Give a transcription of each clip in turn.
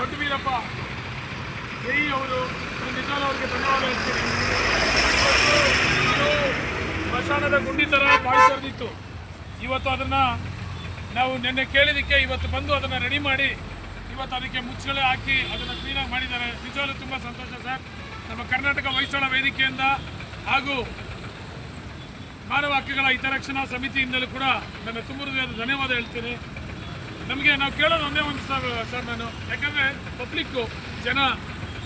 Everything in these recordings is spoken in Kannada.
ದೊಡ್ಡ ವೀರಪ್ಪ ಜೈ ಅವರು ನಿಜವಾಗ್ಲೂ ಅವ್ರಿಗೆ ಧನ್ಯವಾದ ಹೇಳ್ತೀನಿ. ಸ್ಮಶಾನದ ಗುಂಡಿ ಥರ ಕಾಯಿಸೋದಿತ್ತು. ಇವತ್ತು ಅದನ್ನು ನಾವು ನಿನ್ನೆ ಕೇಳಿದ್ದಕ್ಕೆ ಇವತ್ತು ಬಂದು ಅದನ್ನು ರೆಡಿ ಮಾಡಿ ಇವತ್ತು ಅದಕ್ಕೆ ಮುಚ್ಚಳೆ ಹಾಕಿ ಅದನ್ನು ಕ್ಲೀನಾಗಿ ಮಾಡಿದ್ದಾರೆ. ನಿಜವಾಗ್ಲೂ ತುಂಬ ಸಂತೋಷ ಸರ್. ನಮ್ಮ ಕರ್ನಾಟಕ ಹೊಯ್ಸಳ ವೇದಿಕೆಯಿಂದ ಹಾಗೂ ಮಾನವ ಹಕ್ಕುಗಳ ಹಿತರಕ್ಷಣಾ ಸಮಿತಿಯಿಂದಲೂ ಕೂಡ ನನ್ನ ತುಂಬ ಹೃದಯದ ಧನ್ಯವಾದ ಹೇಳ್ತೀನಿ. ನಮಗೆ ನಾವು ಕೇಳೋದು ಒಂದೇ ಒಂದು ಸರ್ ನಾನು, ಯಾಕಂದರೆ ಪಬ್ಲಿಕ್ಕು ಜನ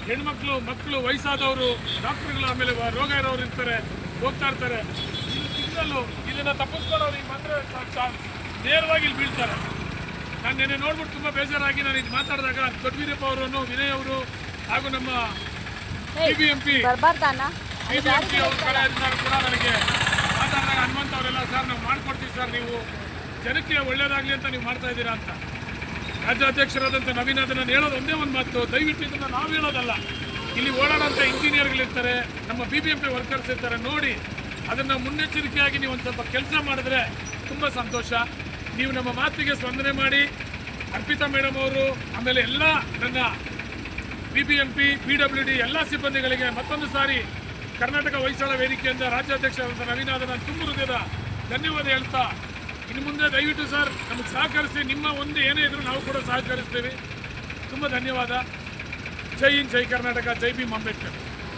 ಹೆಣ್ಮಕ್ಳು ಮಕ್ಕಳು ವಯಸ್ಸಾದವರು ಡಾಕ್ಟ್ರುಗಳು ಆಮೇಲೆ ರೋಗ ಇರೋರು ಇರ್ತಾರೆ, ಹೋಗ್ತಾ ಇರ್ತಾರೆ. ಇದು ಸಿಗ್ನಲ್ಲು ಇದನ್ನು ತಪ್ಪಿಸ್ಕೊಳ್ಳೋರು ಈಗ ಮಾತ್ರ ನೇರವಾಗಿ ಇಲ್ಲಿ ಬೀಳ್ತಾರೆ. ನಾನು ನೆನ್ನೆ ನೋಡ್ಬಿಟ್ಟು ತುಂಬ ಬೇಜಾರಾಗಿ ನಾನು ಇದು ಮಾತಾಡಿದಾಗ ದೊಡ್ಡ ವೀರಪ್ಪ ಅವರನ್ನು ವಿನಯ್ ಅವರು ಹಾಗೂ ನಮ್ಮ BBMP ಅವ್ರ ಕಡೆಯಿಂದ ಕೂಡ ನನಗೆ ಮಾತಾಡಿದಾಗ ಹನುಮಂತ ಅವರೆಲ್ಲ ಸರ್ ನಾವು ಮಾಡ್ಕೊಡ್ತೀವಿ ಸರ್, ನೀವು ಜನಕ್ಕೆ ಒಳ್ಳೇದಾಗಲಿ ಅಂತ ನೀವು ಮಾಡ್ತಾ ಇದ್ದೀರಾ ಅಂತ. ರಾಜ್ಯಾಧ್ಯಕ್ಷರಾದಂಥ ನವೀನ್ ಅದನ್ನು ಹೇಳೋದು ಒಂದೇ ಒಂದು ಮಾತು, ದಯವಿಟ್ಟು ಇದನ್ನು ನಾವು ಹೇಳೋದಲ್ಲ, ಇಲ್ಲಿ ಓಡಾಡೋಂಥ ಇಂಜಿನಿಯರ್ಗಳಿರ್ತಾರೆ, ನಮ್ಮ BBMP ವರ್ಕರ್ಸ್ ಇರ್ತಾರೆ, ನೋಡಿ ಅದನ್ನು ಮುನ್ನೆಚ್ಚರಿಕೆಯಾಗಿ ನೀವು ಒಂದು ಸ್ವಲ್ಪ ಕೆಲಸ ಮಾಡಿದ್ರೆ ತುಂಬ ಸಂತೋಷ. ನೀವು ನಮ್ಮ ಮಾತಿಗೆ ಸ್ಪಂದನೆ ಮಾಡಿ ಅರ್ಪಿತಾ ಮೇಡಮ್ ಅವರು ಆಮೇಲೆ ಎಲ್ಲ ನನ್ನ BBMP PWD ಎಲ್ಲ ಸಿಬ್ಬಂದಿಗಳಿಗೆ ಮತ್ತೊಂದು ಸಾರಿ ಕರ್ನಾಟಕ ಹೊಯ್ಸಳ ವೇದಿಕೆಯಿಂದ ರಾಜ್ಯಾಧ್ಯಕ್ಷರಾದಂಥ ನವೀನ್ ಅದನ್ನು ತುಂಬ ಹೃದಯದ ಧನ್ಯವಾದ ಹೇಳ್ತಾ, ಇನ್ನು ಮುಂದೆ ದಯವಿಟ್ಟು ಸರ್ ನಮಗೆ ಸಹಕರಿಸಿ, ನಿಮ್ಮ ಒಂದು ಏನೇ ಇದ್ರೂ ನಾವು ಕೂಡ ಸಹಕರಿಸ್ತೀವಿ. ತುಂಬ ಧನ್ಯವಾದ. ಜೈ ಹಿಂದ್, ಜೈ ಕರ್ನಾಟಕ, ಜೈ ಭೀಮ್ ಅಂಬೇಡ್ಕರ್.